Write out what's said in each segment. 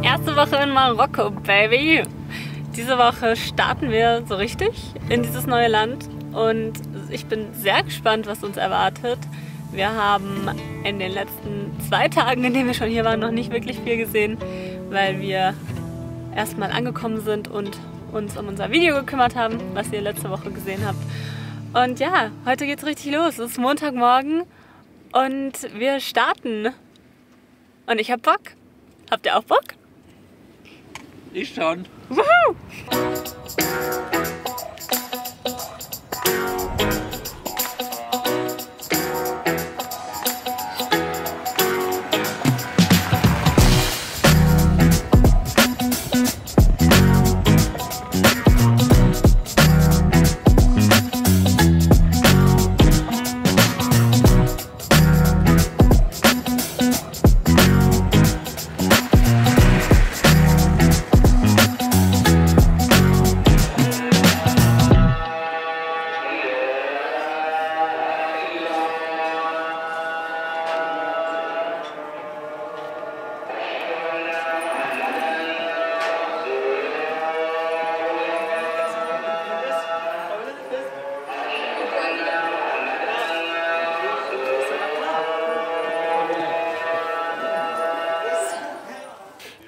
Erste Woche in Marokko, Baby! Diese Woche starten wir so richtig in dieses neue Land und ich bin sehr gespannt, was uns erwartet. Wir haben in den letzten 2 Tagen, in denen wir schon hier waren, noch nicht wirklich viel gesehen, weil wir erstmal angekommen sind und uns um unser Video gekümmert haben, was ihr letzte Woche gesehen habt. Und ja, heute geht's richtig los. Es ist Montagmorgen und wir starten. Und ich hab Bock. Habt ihr auch Bock? Ich schon. Woohoo!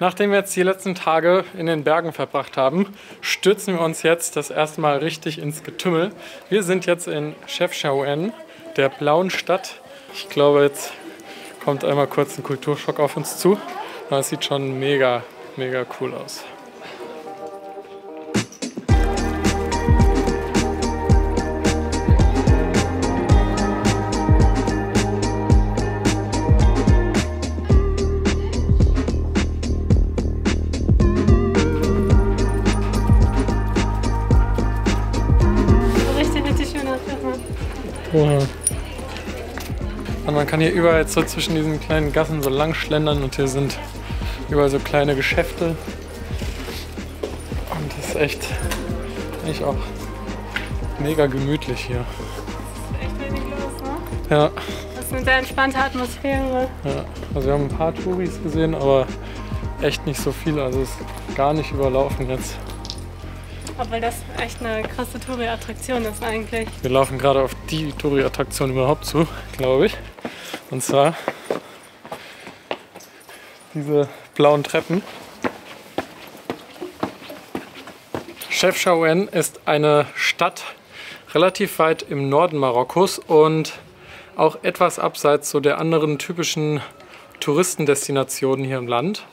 Nachdem wir jetzt die letzten Tage in den Bergen verbracht haben, stürzen wir uns jetzt das erste Mal richtig ins Getümmel. Wir sind jetzt in Chefchaouen, der blauen Stadt. Ich glaube, jetzt kommt einmal kurz ein Kulturschock auf uns zu. Das sieht schon mega, mega cool aus. Und man kann hier überall jetzt so zwischen diesen kleinen Gassen so lang schlendern und hier sind überall so kleine Geschäfte. Und das ist echt eigentlich auch mega gemütlich hier. Das ist echt wenig los, ne? Ja. Das ist eine sehr entspannte Atmosphäre. Ja. Also wir haben ein paar Touris gesehen, aber echt nicht so viele. Also es ist gar nicht überlaufen jetzt. Obwohl das echt eine krasse Touri-Attraktion ist eigentlich. Wir laufen gerade auf die Touri-Attraktion überhaupt zu, glaube ich. Und zwar diese blauen Treppen. Chefchaouen ist eine Stadt relativ weit im Norden Marokkos und auch etwas abseits so der anderen typischen Touristendestinationen hier im Land.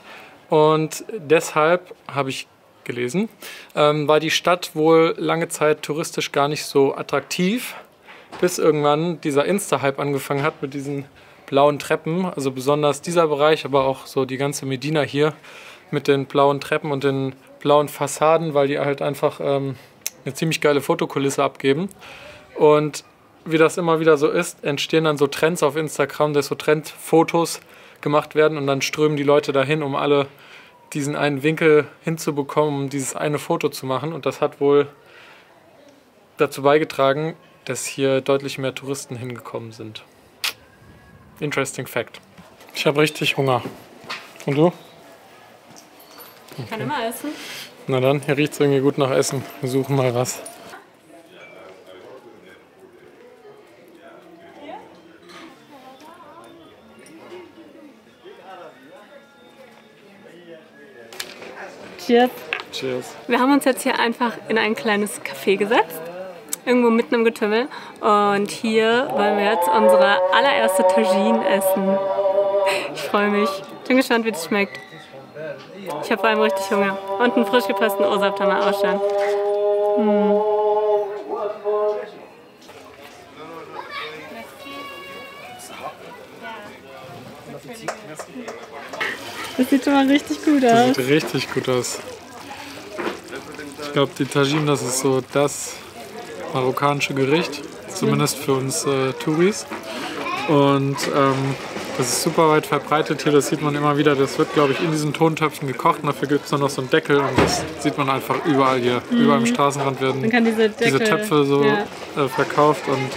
Und deshalb habe ich gelesen, war die Stadt wohl lange Zeit touristisch gar nicht so attraktiv, bis irgendwann dieser Insta-Hype angefangen hat mit diesen blauen Treppen, also besonders dieser Bereich, aber auch so die ganze Medina hier mit den blauen Treppen und den blauen Fassaden, weil die halt einfach eine ziemlich geile Fotokulisse abgeben. Und wie das immer wieder so ist, entstehen dann so Trends auf Instagram, dass so Trendfotos gemacht werden und dann strömen die Leute dahin, um alle diesen einen Winkel hinzubekommen, um dieses eine Foto zu machen. Und das hat wohl dazu beigetragen, dass hier deutlich mehr Touristen hingekommen sind. Interesting Fact. Ich habe richtig Hunger. Und du? Ich kann immer essen. Na dann, hier riecht es irgendwie gut nach Essen. Wir suchen mal was. Cheers. Cheers. Wir haben uns jetzt hier einfach in ein kleines Café gesetzt, irgendwo mitten im Getümmel. Und hier wollen wir jetzt unsere allererste Tagine essen. Ich freue mich. Bin gespannt, wie das schmeckt. Ich habe vor allem richtig Hunger. Und einen frisch gepressten O-Saft haben wir auch schon. Das sieht schon mal richtig gut aus. Das sieht richtig gut aus. Ich glaube, die Tagine, das ist so das marokkanische Gericht, zumindest für uns Touris. Und das ist super weit verbreitet hier, das sieht man immer wieder. Das wird, glaube ich, in diesen Tontöpfen gekocht und dafür gibt es dann noch so einen Deckel und das sieht man einfach überall hier. Überall am Straßenrand werden diese Töpfe so verkauft und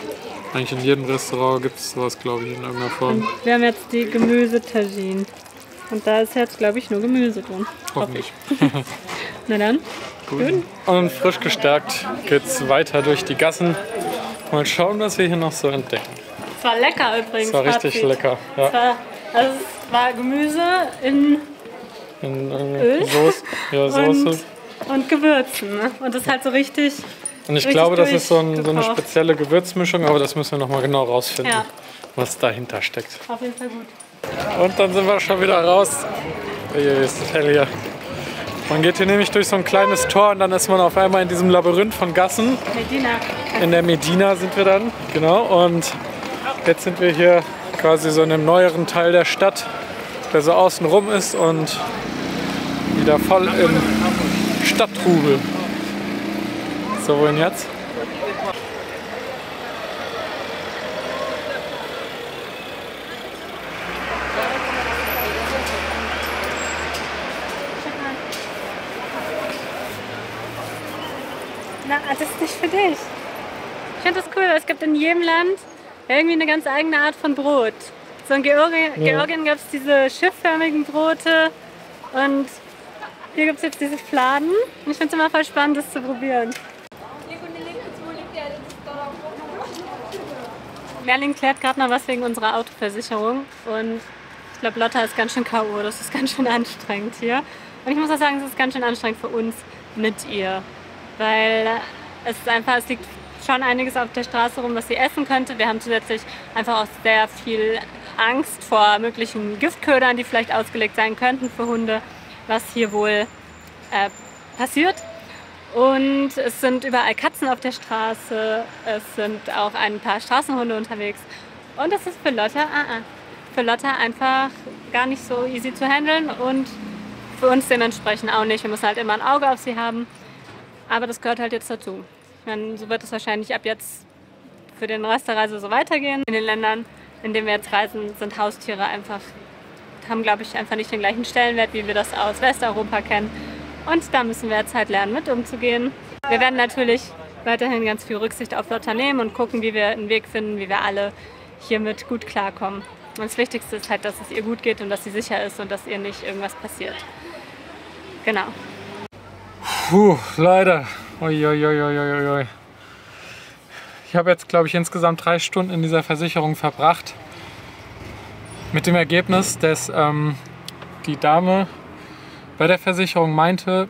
eigentlich in jedem Restaurant gibt es sowas, glaube ich, in irgendeiner Form. Und wir haben jetzt die Gemüsetagine. Und da ist jetzt, glaube ich, nur Gemüse drin. Hoffentlich. Na dann. Gut. Und frisch gestärkt geht's weiter durch die Gassen. Mal schauen, was wir hier noch so entdecken. Es war lecker übrigens. Es war richtig lecker. Ja. Es war Gemüse in Öl Soße. Und Gewürzen. Ne? Und das ist halt so richtig. Und ich glaube, das ist so eine spezielle Gewürzmischung, aber das müssen wir noch mal genau rausfinden, was dahinter steckt. Auf jeden Fall gut. Und dann sind wir schon wieder raus. Hier ist das hell hier. Man geht hier nämlich durch so ein kleines Tor und dann ist man auf einmal in diesem Labyrinth von Gassen. Medina. In der Medina sind wir dann, genau. Und jetzt sind wir hier quasi so in einem neueren Teil der Stadt, der so außen rum ist und wieder voll im Stadttrubel. So, wohin jetzt? Na, das ist nicht für dich. Ich finde das cool, weil es gibt in jedem Land irgendwie eine ganz eigene Art von Brot. So in Georgien gab es diese schiffförmigen Brote und hier gibt es jetzt diese Fladen. Und ich finde es immer voll spannend, das zu probieren. Merlin klärt gerade noch was wegen unserer Autoversicherung und ich glaube, Lotta ist ganz schön K.O., das ist ganz schön anstrengend hier. Und ich muss auch sagen, es ist ganz schön anstrengend für uns mit ihr, weil es liegt schon einiges auf der Straße rum, was sie essen könnte. Wir haben zusätzlich einfach auch sehr viel Angst vor möglichen Giftködern, die vielleicht ausgelegt sein könnten für Hunde, was hier wohl passiert. Und es sind überall Katzen auf der Straße, es sind auch ein paar Straßenhunde unterwegs. Und das ist für Lotta einfach gar nicht so easy zu handeln und für uns dementsprechend auch nicht. Wir müssen halt immer ein Auge auf sie haben. Aber das gehört halt jetzt dazu. Ich meine, so wird es wahrscheinlich ab jetzt für den Rest der Reise so weitergehen. In den Ländern, in denen wir jetzt reisen, sind Haustiere haben, glaube ich, einfach nicht den gleichen Stellenwert, wie wir das aus Westeuropa kennen. Und da müssen wir jetzt halt lernen, mit umzugehen. Wir werden natürlich weiterhin ganz viel Rücksicht auf Lotta nehmen und gucken, wie wir einen Weg finden, wie wir alle hiermit gut klarkommen. Und das Wichtigste ist halt, dass es ihr gut geht und dass sie sicher ist und dass ihr nicht irgendwas passiert. Genau. Puh, leider. Uiuiuiuiui. Ich habe jetzt, glaube ich, insgesamt 3 Stunden in dieser Versicherung verbracht. Mit dem Ergebnis, dass die Dame bei der Versicherung meinte,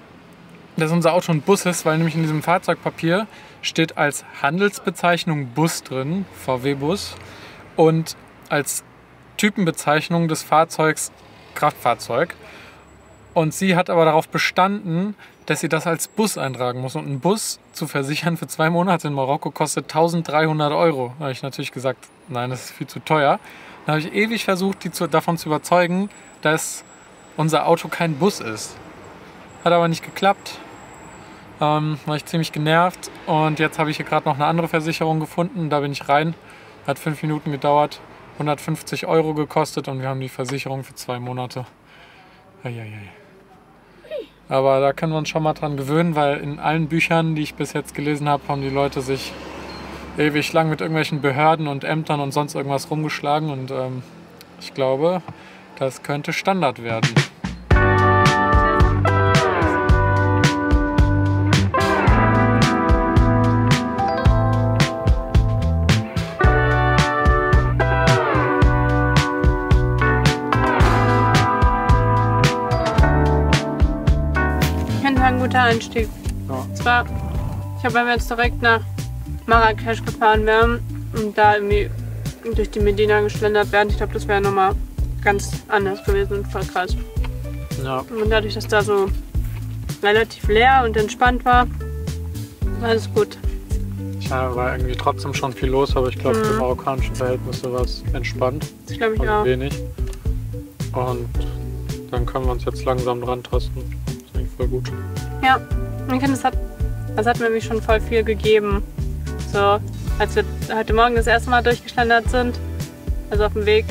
dass unser Auto ein Bus ist, weil nämlich in diesem Fahrzeugpapier steht als Handelsbezeichnung Bus drin, VW-Bus, und als Typenbezeichnung des Fahrzeugs Kraftfahrzeug. Und sie hat aber darauf bestanden, dass sie das als Bus eintragen muss. Und ein Bus zu versichern für 2 Monate in Marokko kostet 1.300 €. Da habe ich natürlich gesagt, nein, das ist viel zu teuer. Dann habe ich ewig versucht, die davon zu überzeugen, dass unser Auto kein Bus ist. Hat aber nicht geklappt. War ich ziemlich genervt. Und jetzt habe ich hier gerade noch eine andere Versicherung gefunden. Da bin ich rein. Hat 5 Minuten gedauert. 150 € gekostet und wir haben die Versicherung für 2 Monate. Eieiei. Aber da können wir uns schon mal dran gewöhnen, weil in allen Büchern, die ich bis jetzt gelesen habe, haben die Leute sich ewig lang mit irgendwelchen Behörden und Ämtern und sonst irgendwas rumgeschlagen. Und ich glaube, das könnte Standard werden. Ein guter Einstieg. Ja. Zwar, wenn wir jetzt direkt nach Marrakesch gefahren wären und da irgendwie durch die Medina geschlendert werden, ich glaube, das wäre nochmal ganz anders gewesen und voll krass. Ja. Und dadurch, dass da so relativ leer und entspannt war alles gut. Ja, war irgendwie trotzdem schon viel los, aber ich glaube, für marokkanische Verhältnisse war es entspannt. Das glaube ich auch. Wenig. Und dann können wir uns jetzt langsam dran tasten. Das ist eigentlich voll gut. Ja, ich finde, das hat mir nämlich schon voll viel gegeben. So, als wir heute Morgen das erste Mal durchgeschlendert sind, also auf dem Weg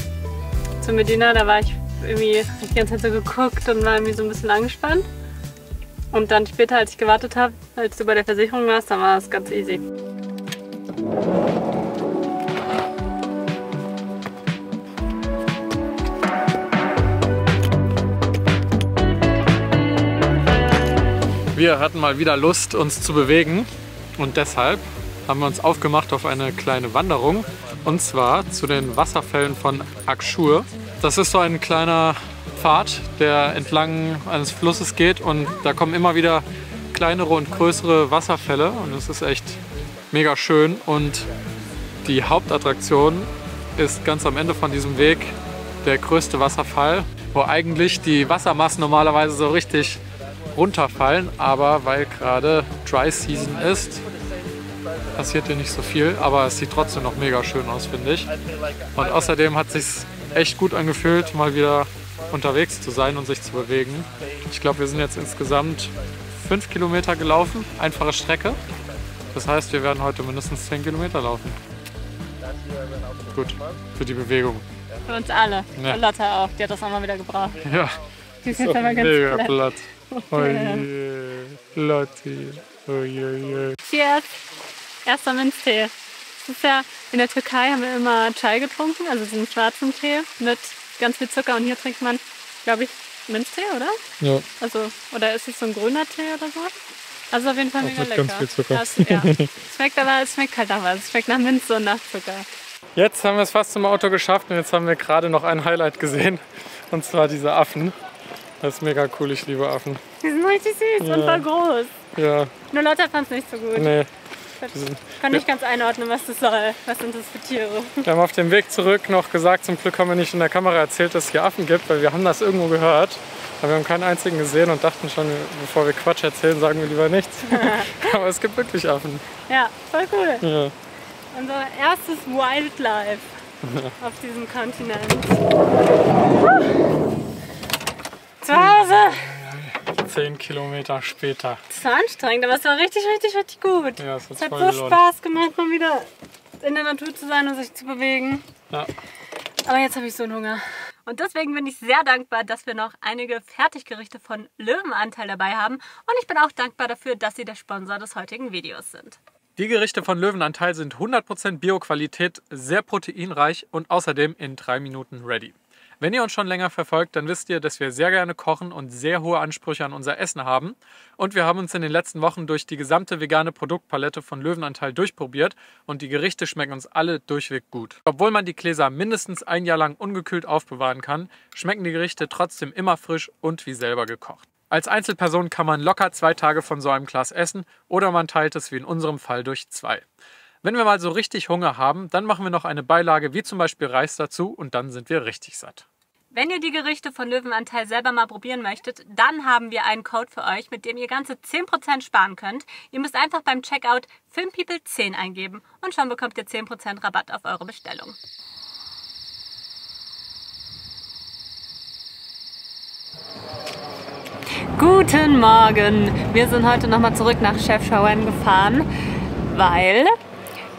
zu Medina, da war ich irgendwie die ganze Zeit so geguckt und war irgendwie so ein bisschen angespannt. Und dann später, als ich gewartet habe, als du bei der Versicherung warst, dann war es ganz easy. Wir hatten mal wieder Lust, uns zu bewegen und deshalb haben wir uns aufgemacht auf eine kleine Wanderung und zwar zu den Wasserfällen von Akshur. Das ist so ein kleiner Pfad, der entlang eines Flusses geht und da kommen immer wieder kleinere und größere Wasserfälle und es ist echt mega schön und die Hauptattraktion ist ganz am Ende von diesem Weg der größte Wasserfall, wo eigentlich die Wassermassen normalerweise so richtig runterfallen, aber weil gerade Dry Season ist, passiert hier nicht so viel, aber es sieht trotzdem noch mega schön aus, finde ich. Und außerdem hat es sich echt gut angefühlt, mal wieder unterwegs zu sein und sich zu bewegen. Ich glaube, wir sind jetzt insgesamt 5 Kilometer gelaufen, einfache Strecke. Das heißt, wir werden heute mindestens 10 Kilometer laufen. Gut, für die Bewegung. Für uns alle. Ja. Für Lotte auch, die hat das auch mal wieder gebraucht. Ja, Die ist jetzt aber ganz mega platt. platt. Oje, Lotti. Oje. Cheers! Erster Minztee. Das ist ja, in der Türkei haben wir immer Chai getrunken, also diesen schwarzen Tee mit ganz viel Zucker. Und hier trinkt man, glaube ich, Minztee, oder? Ja. Also, oder ist es so ein grüner Tee oder so? Also auf jeden Fall mega mit lecker. ganz viel Zucker. Ja. Es schmeckt halt nach was. Es schmeckt nach Minze und nach Zucker. Jetzt haben wir es fast zum Auto geschafft und jetzt haben wir gerade noch ein Highlight gesehen. Und zwar diese Affen. Das ist mega cool, ich liebe Affen. Die sind richtig süß und voll groß. Ja, Nur Lotta fand es nicht so gut. nee. Ich kann nicht ganz einordnen, was das soll. Was sind das für Tiere? Wir haben auf dem Weg zurück noch gesagt, zum Glück haben wir nicht in der Kamera erzählt, dass es hier Affen gibt, weil wir haben das irgendwo gehört. Aber wir haben keinen einzigen gesehen und dachten schon, bevor wir Quatsch erzählen, sagen wir lieber nichts. Aber es gibt wirklich Affen. Ja, voll cool. Ja. Unser erstes Wildlife auf diesem Kontinent. Zu Hause! 10 Kilometer später. Das war anstrengend, aber es war richtig, richtig, richtig gut. Ja, es Es hat voll so gelohnt. Spaß gemacht, mal wieder in der Natur zu sein und sich zu bewegen. Ja. Aber jetzt habe ich so einen Hunger. Und deswegen bin ich sehr dankbar, dass wir noch einige Fertiggerichte von Löwenanteil dabei haben. Und ich bin auch dankbar dafür, dass sie der Sponsor des heutigen Videos sind. Die Gerichte von Löwenanteil sind 100% Bio-Qualität, sehr proteinreich und außerdem in 3 Minuten ready. Wenn ihr uns schon länger verfolgt, dann wisst ihr, dass wir sehr gerne kochen und sehr hohe Ansprüche an unser Essen haben. Und wir haben uns in den letzten Wochen durch die gesamte vegane Produktpalette von Löwenanteil durchprobiert und die Gerichte schmecken uns alle durchweg gut. Obwohl man die Gläser mindestens 1 Jahr lang ungekühlt aufbewahren kann, schmecken die Gerichte trotzdem immer frisch und wie selber gekocht. Als Einzelperson kann man locker 2 Tage von so einem Glas essen oder man teilt es wie in unserem Fall durch 2. Wenn wir mal so richtig Hunger haben, dann machen wir noch eine Beilage wie zum Beispiel Reis dazu und dann sind wir richtig satt. Wenn ihr die Gerichte von Löwenanteil selber mal probieren möchtet, dann haben wir einen Code für euch, mit dem ihr ganze 10% sparen könnt. Ihr müsst einfach beim Checkout FilmPeople10 eingeben und schon bekommt ihr 10% Rabatt auf eure Bestellung. Guten Morgen! Wir sind heute nochmal zurück nach Chefchaouen gefahren, weil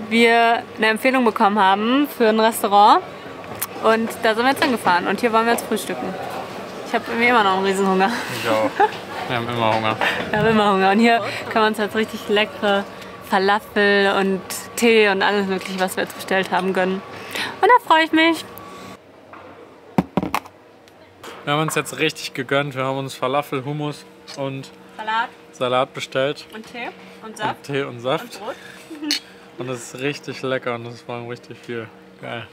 wir eine Empfehlung bekommen haben für ein Restaurant. Und da sind wir jetzt hingefahren und hier wollen wir jetzt frühstücken. Ich habe irgendwie immer noch einen Riesenhunger. Ich auch. Wir haben immer Hunger. Wir haben immer Hunger. Und hier können wir uns jetzt richtig leckere Falafel und Tee und alles mögliche, was wir jetzt bestellt haben, gönnen. Und da freue ich mich. Wir haben uns jetzt richtig gegönnt. Wir haben uns Falafel, Hummus und Salat bestellt. Und Tee und Saft. Und Tee und Saft. Und Brot. Und es ist richtig lecker und es war richtig viel. Geil.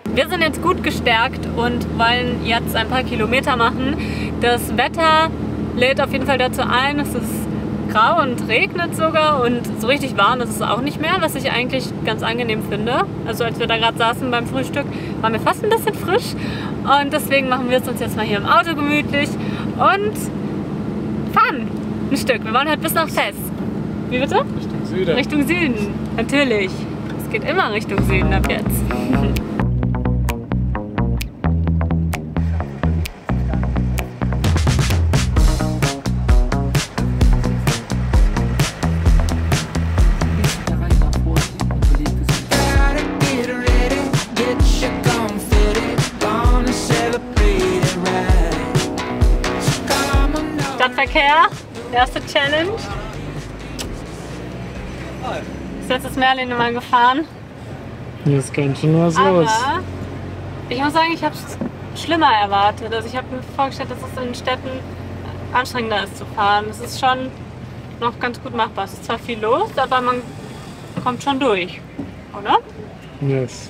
Wir sind jetzt gut gestärkt und wollen jetzt ein paar Kilometer machen. Das Wetter lädt auf jeden Fall dazu ein. Es ist grau und regnet sogar und so richtig warm ist es auch nicht mehr, was ich eigentlich ganz angenehm finde. Also als wir da gerade saßen beim Frühstück, waren wir fast ein bisschen frisch und deswegen machen wir es uns jetzt mal hier im Auto gemütlich und fahren ein Stück. Wir wollen heute bis nach Fes. Wie bitte? Richtung Süden. Richtung Süden, natürlich. Es geht immer Richtung Süden ab jetzt. Stadtverkehr, erste Challenge. Ist jetzt das Merlin mal gefahren. Hier ist ganz schön was los. Aber ich muss sagen, ich habe es schlimmer erwartet. Also ich habe mir vorgestellt, dass es in Städten anstrengender ist zu fahren. Es ist schon noch ganz gut machbar. Es ist zwar viel los, aber man kommt schon durch, oder? Yes.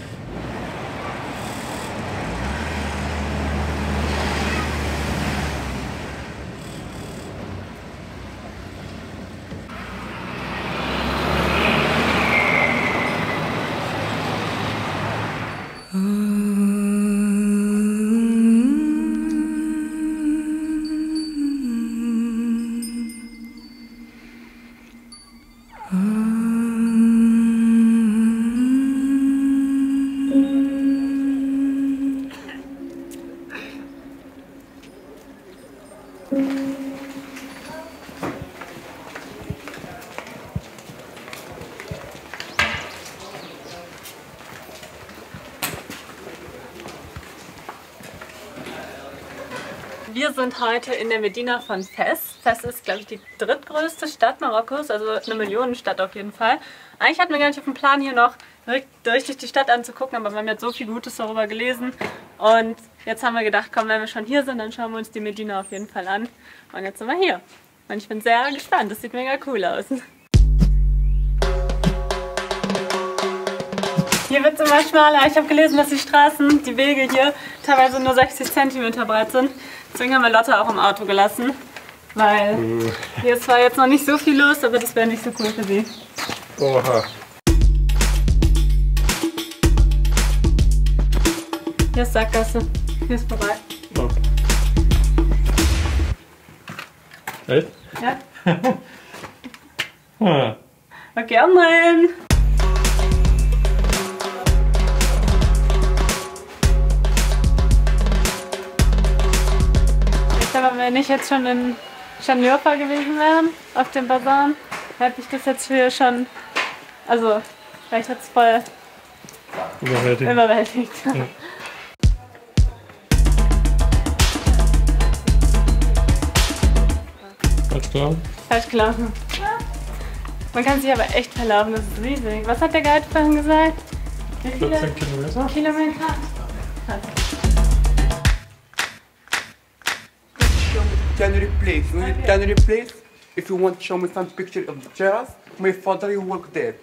Wir sind heute in der Medina von Fez. Fez ist, glaube ich, die drittgrößte Stadt Marokkos, also eine Millionenstadt auf jeden Fall. Eigentlich hatten wir gar nicht auf dem Plan, hier noch richtig die Stadt anzugucken, aber wir haben jetzt so viel Gutes darüber gelesen. Und jetzt haben wir gedacht, komm, wenn wir schon hier sind, dann schauen wir uns die Medina auf jeden Fall an. Und jetzt sind wir hier. Und ich bin sehr gespannt, das sieht mega cool aus. Hier wird es immer schmaler. Ich habe gelesen, dass die Straßen, die Wege hier teilweise nur 60 cm breit sind. Deswegen haben wir Lotte auch im Auto gelassen, weil hier ist zwar jetzt noch nicht so viel los, aber das wäre nicht so cool für sie. Oha. Hier ist Sackgasse. Hier ist vorbei. Oh. Echt? Ja? Hm. Okay, umdrehen! Aber wenn ich jetzt schon in Şanlıurfa gewesen wäre, auf dem Basar, hätte ich das jetzt hier schon, also vielleicht hat es voll überwältigt. Ja. Falsch gelaufen? Falsch gelaufen. Man kann sich aber echt verlaufen, das ist riesig. Was hat der Guide vorhin gesagt? Wie viele 14 Kilometer. Kilometer? Krass. January place. When you January place, if you want to show me some picture of the terrace, my father you work there.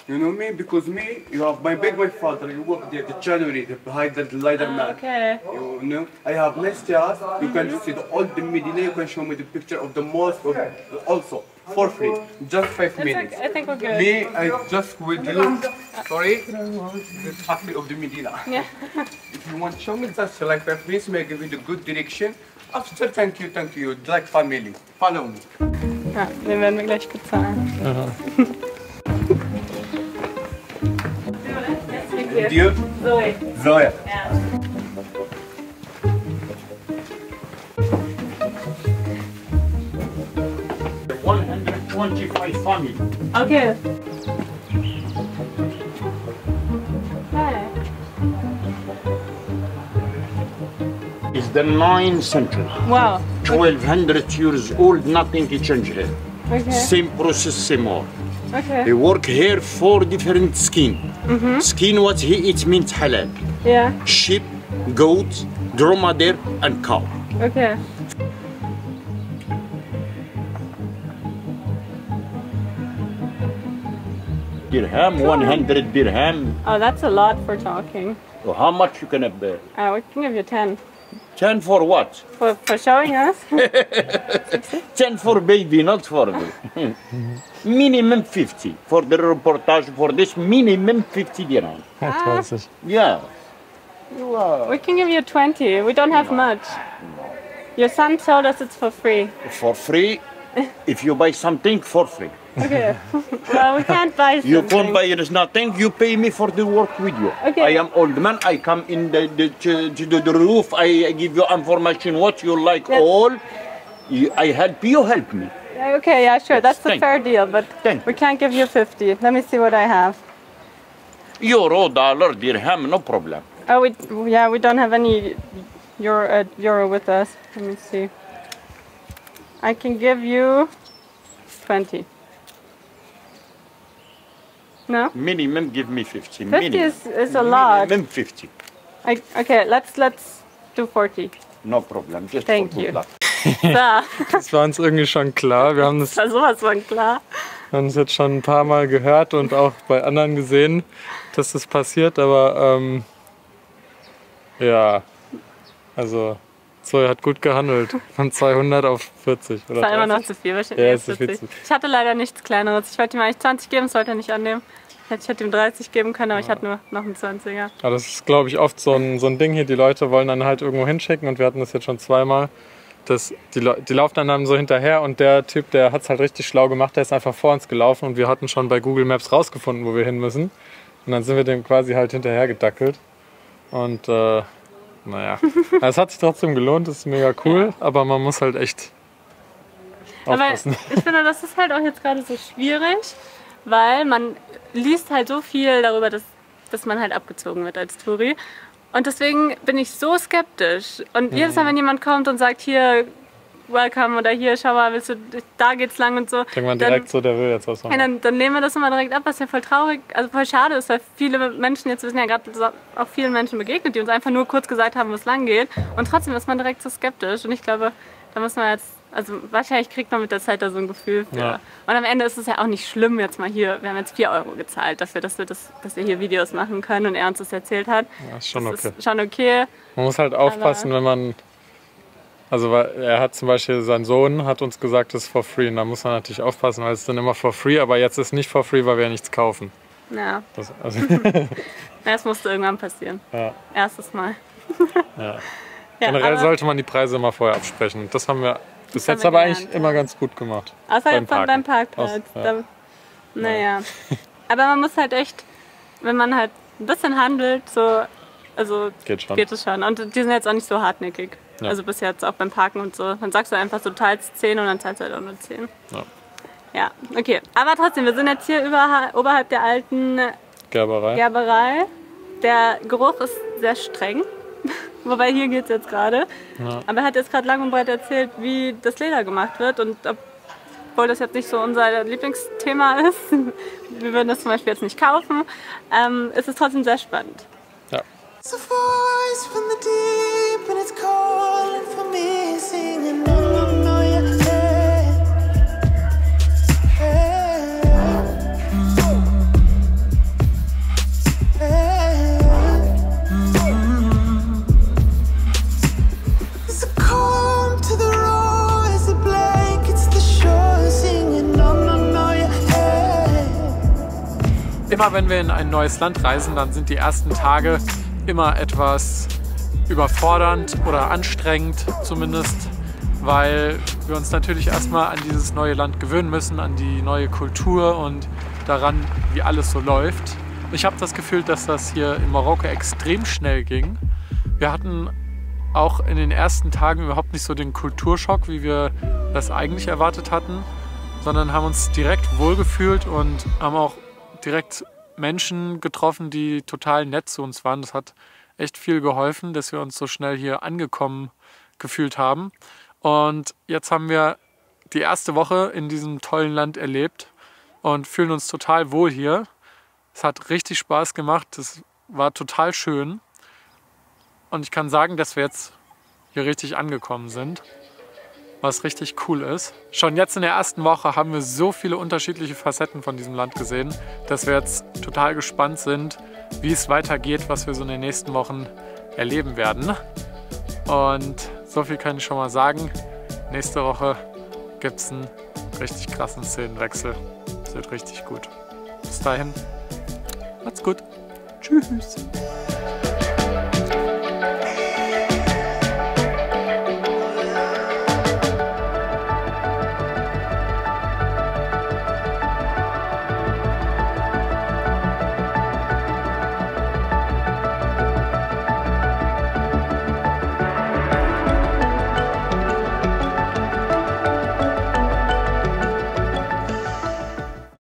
You know me? Because me, you have my father, you work there, the January, behind the leader man. Okay. You know, I have nice terrace, you can see the old Medina, you can show me the picture of the mosque also, for free, just 5 minutes. I think we're good. Me, I just with you, sorry, the traffic of the Medina. Yeah. If you want to show me just like 5 minutes, may I give you the good direction. After, thank you, like family, follow me. Ja, den werden wir gleich bezahlen. Aha. And you? Zoe. Zoya. Ja. 125 family. Okay. Hi. It's the 9th century. Wow. 1200 years old, nothing changed here. Okay. Same process, same more. Okay. They work here 4 different skin. Skin what he eats means halal. Ja. Sheep, goat, dromedary and cow. Okay. Dirham, 100 dirham. Oh, that's a lot for talking. So how much you can bear? We can give you 10. 10 for what? For showing us? 10 for baby, not for me. Minimum 50 for the reportage. For this, minimum 50 dirham. 30. Yeah. You are We can give you 20. We don't have much. Your son told us it's for free. for free. If you buy something for free. Okay. Well, we can't buy something. You can't buy it nothing. You pay me for the work with you. Okay. I am old man. I come in the roof. I give you information what you like Yes. all. I help you. Help me. Okay, yeah, sure. That's a Thank fair deal, but Thank we can't give you 50. Let me see what I have. Euro, dollar, dirham, no problem. Oh, we don't have any euro with us. Let me see. I can give you 20. No? Minimum give me 50. 50 minimum. is a lot. Minimum 50. Okay, let's do 40. No problem. Just Thank for good you. luck. So, Das war uns irgendwie schon klar. Wir haben das das war sowas von klar. haben es jetzt schon ein paar Mal gehört und auch bei anderen gesehen, dass das passiert. Aber ja, also Zoe hat gut gehandelt. Von 200 auf 40. Oder Das war immer 30. noch zu viel, wahrscheinlich. Ja, erst ist zu viel 40. Ich hatte leider nichts Kleineres. Ich wollte ihm eigentlich 20 geben, das wollte er nicht annehmen. Ich hätte ihm 30 geben können, aber ich hatte nur noch einen 20er. Aber das ist, glaube ich, oft so ein Ding hier. Die Leute wollen dann halt irgendwo hinschicken und wir hatten das jetzt schon zweimal. Die laufen dann so hinterher und der Typ, der hat es halt richtig schlau gemacht, der ist einfach vor uns gelaufen und wir hatten schon bei Google Maps rausgefunden, wo wir hin müssen. Und dann sind wir dem quasi halt hinterher gedackelt. Und naja, es hat sich trotzdem gelohnt, das ist mega cool, aber man muss halt echt aufpassen. Aber ich finde, das ist halt auch jetzt gerade so schwierig, weil man liest halt so viel darüber, dass man halt abgezogen wird als Touri. Und deswegen bin ich so skeptisch. Und jedes Mal, wenn jemand kommt und sagt, hier, welcome oder hier, schau mal, da geht's lang und so. Denkt man direkt so, der will jetzt was machen. Ja, dann nehmen wir das immer direkt ab, was ja voll traurig, also voll schade ist, weil viele Menschen, jetzt wissen ja gerade auch vielen Menschen begegnet, die uns einfach nur kurz gesagt haben, wo es lang geht. Und trotzdem ist man direkt so skeptisch. Und ich glaube, da muss man jetzt, also wahrscheinlich kriegt man mit der Zeit da so ein Gefühl für. Ja. Und am Ende ist es ja auch nicht schlimm, jetzt mal hier, wir haben jetzt 4 € gezahlt dafür, dass wir hier Videos machen können und er uns das erzählt hat. Ja, ist schon Das okay. ist schon okay. Man muss halt aufpassen, wenn man, also weil er hat zum Beispiel, sein Sohn hat uns gesagt, das ist for free. Und da muss man natürlich aufpassen, weil es ist dann immer for free, aber jetzt ist nicht for free, weil wir ja nichts kaufen. Ja, Also, das musste irgendwann passieren. ja, Erstes Mal. ja. Ja, Generell aber sollte man die Preise immer vorher absprechen. Das haben wir bis haben jetzt wir aber gelernt, eigentlich ja. immer ganz gut gemacht. außer jetzt beim Parkplatz. Ja. Da, naja. Aber man muss halt echt, wenn man halt ein bisschen handelt, so, also Geht schon. es schon. Und die sind jetzt auch nicht so hartnäckig. Ja. Also bis jetzt auch beim Parken und so. Dann sagst du einfach, du teilst 10 und dann zahlst du halt auch nur 10. Ja. Ja, okay. Aber trotzdem, wir sind jetzt hier oberhalb der alten Gerberei. Gerberei. Der Geruch ist sehr streng. Wobei hier geht es jetzt gerade. Ja. Aber er hat jetzt gerade lang und breit erzählt, wie das Leder gemacht wird. Und obwohl das jetzt nicht so unser Lieblingsthema ist, wir würden das zum Beispiel jetzt nicht kaufen, ist es trotzdem sehr spannend. Ja. It's a voice from the deep and it's calling for me, singing no, no, no, yeah, hey, hey, hey. It's a calm to the roar, it's a blankets the shore, singing no, no, no, yeah, hey. Immer wenn wir in ein neues Land reisen, dann sind die ersten Tage immer etwas überfordernd oder anstrengend zumindest, weil wir uns natürlich erstmal an dieses neue Land gewöhnen müssen, an die neue Kultur und daran, wie alles so läuft. Ich habe das Gefühl, dass das hier in Marokko extrem schnell ging. Wir hatten auch in den ersten Tagen überhaupt nicht so den Kulturschock, wie wir das eigentlich erwartet hatten, sondern haben uns direkt wohlgefühlt und haben auch direkt Menschen getroffen, die total nett zu uns waren. Das hat echt viel geholfen, dass wir uns so schnell hier angekommen gefühlt haben. Und jetzt haben wir die erste Woche in diesem tollen Land erlebt und fühlen uns total wohl hier. Es hat richtig Spaß gemacht, es war total schön. Und ich kann sagen, dass wir jetzt hier richtig angekommen sind, was richtig cool ist. Schon jetzt in der ersten Woche haben wir so viele unterschiedliche Facetten von diesem Land gesehen, dass wir jetzt total gespannt sind, wie es weitergeht, was wir so in den nächsten Wochen erleben werden. Und so viel kann ich schon mal sagen. Nächste Woche gibt es einen richtig krassen Szenenwechsel. Es wird richtig gut. Bis dahin, macht's gut. Tschüss.